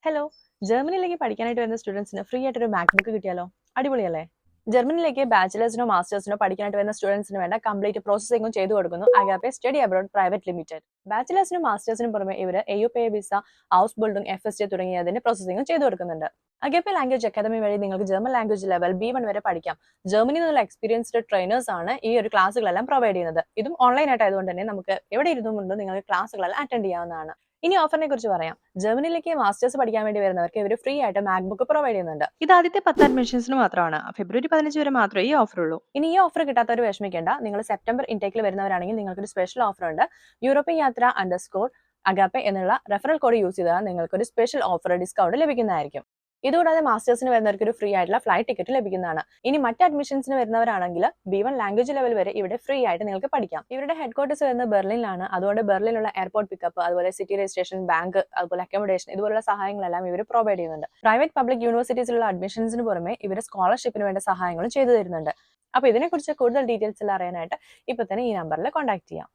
Hello, ജർമ്മനിയിലേക്ക് പഠിക്കാനായിട്ട് വരുന്ന സ്റ്റുഡൻസിന് ഫ്രീ ആയിട്ട് ഒരു മാക്ബുക്ക് കിട്ടിയാലോ? അടിപൊളിയല്ലേ? ജർമ്മനിയിലേക്ക് ബാച്ചിലേഴ്സിനോ മാസ്റ്റേഴ്സിനോ പഠിക്കാനായിട്ട് വരുന്ന സ്റ്റുഡൻസിന് വേണ്ട കംപ്ലീറ്റ് പ്രോസസ്സിംഗും ചെയ്തു കൊടുക്കുന്നു Agape study abroad private limited. ബാച്ചിലേഴ്സിനും മാസ്റ്റേഴ്സിനും പുറമെ ഇവർ AUPA visa, house building, FST തുടങ്ങിയതിന്റെ പ്രോസസ്സിംഗും ചെയ്തു കൊടുക്കുന്നുണ്ട്. അഗാപ്പെ ലാംഗ്വേജ് അക്കാദമി വഴി നിങ്ങൾക്ക് ജർമ്മൻ ലാംഗ്വേജ് ലെവൽ B1 വരെ പഠിക്കാം. ജർമ്മനിയിൽ നിന്നുള്ള എക്സ്പീരിയൻസ്ഡ് ട്രെയിനേഴ്സ് ആണ് ഈ ഒരു ക്ലാസ്സുകളെല്ലാം പ്രൊവൈഡ് ചെയ്യുന്നത്. ഇതും ഓൺലൈൻ ആയിട്ട് ആയതുകൊണ്ട് തന്നെ നമുക്ക് എവിടെ ഇരുന്നുകൊണ്ട് നിങ്ങൾക്ക് ക്ലാസ്സുകളെല്ലാം അറ്റൻഡ് ചെയ്യാവുന്നതാണ്. ഇനി ഓഫറിനെ കുറിച്ച് പറയാം. ജർമ്മനിയിലേക്ക് മാസ്റ്റേഴ്സ് പഠിക്കാൻ വേണ്ടി വരുന്നവർക്ക് ഇവർ ഫ്രീ ആയിട്ട് മാക്ബുക്ക് പ്രൊവൈഡ് ചെയ്യുന്നുണ്ട്. ഇത് ആദ്യത്തെ 10 അഡ്മിഷൻസിന് മാത്രമാണ്. ഫെബ്രുവരി 15 വരെ മാത്രമേ ഈ ഓഫർ ഉള്ളൂ. ഇനി ഈ ഓഫർ കിട്ടാത്തവർ വിഷമിക്കേണ്ട. നിങ്ങൾ സെപ്റ്റംബർ ഇൻടേക്കിൽ വരുന്നവരാണെങ്കിൽ നിങ്ങൾക്ക് ഒരു സ്പെഷ്യൽ ഓഫർ ഉണ്ട്. യൂറോപ്യൻ യാത്ര _ അഗാപ്പെ എന്നുള്ള റെഫറൽ കോഡ് യൂസ് ചെയ്താൽ നിങ്ങൾക്ക് ഒരു സ്പെഷ്യൽ ഓഫർ ഡിസ്കൗണ്ട് ലഭിക്കുന്നതായിരിക്കും. ഇതുകൂടാതെ മാസ്റ്റേഴ്സിന് വരുന്നവർക്ക് ഒരു ഫ്രീ ആയിട്ടുള്ള ഫ്ലൈറ്റ് ടിക്കറ്റ് ലഭിക്കുന്നതാണ്. ഇനി മറ്റ് അഡ്മിഷൻസിന് വരുന്നവരാണെങ്കിൽ B1 ലാംഗ്വേജ് ലെവൽ വരെ ഇവിടെ ഫ്രീ ആയിട്ട് നിങ്ങൾക്ക് പഠിക്കാം. ഇവരുടെ ഹെഡ് ക്വാർട്ടേഴ്സ് വരുന്നത് ബെർലിനിലാണ്. അതുകൊണ്ട് ബെർലിനുള്ള എയർപോർട്ട് പിക്കപ്പ്, അതുപോലെ സിറ്റി രജിസ്ട്രേഷൻ, ബാങ്ക്, അതുപോലെ അക്കോമഡേഷൻ ഇതുപോലുള്ള സഹായങ്ങളെല്ലാം ഇവർ പ്രൊവൈഡ് ചെയ്യുന്നുണ്ട്. പ്രൈവറ്റ് പബ്ലിക് യൂണിവേഴ്സിറ്റീസിലുള്ള അഡ്മിഷൻസിന് പുറമെ ഇവർ സ്കോളർഷിപ്പിന് വേണ്ട സഹായങ്ങളും ചെയ്തു തരുന്നുണ്ട്. അപ്പോൾ ഇതിനെക്കുറിച്ച് കൂടുതൽ ഡീറ്റെയിൽസ് എല്ലാം അറിയാനായിട്ട് ഇപ്പൊ തന്നെ ഈ നമ്പറിൽ കോൺടാക്ട് ചെയ്യാം.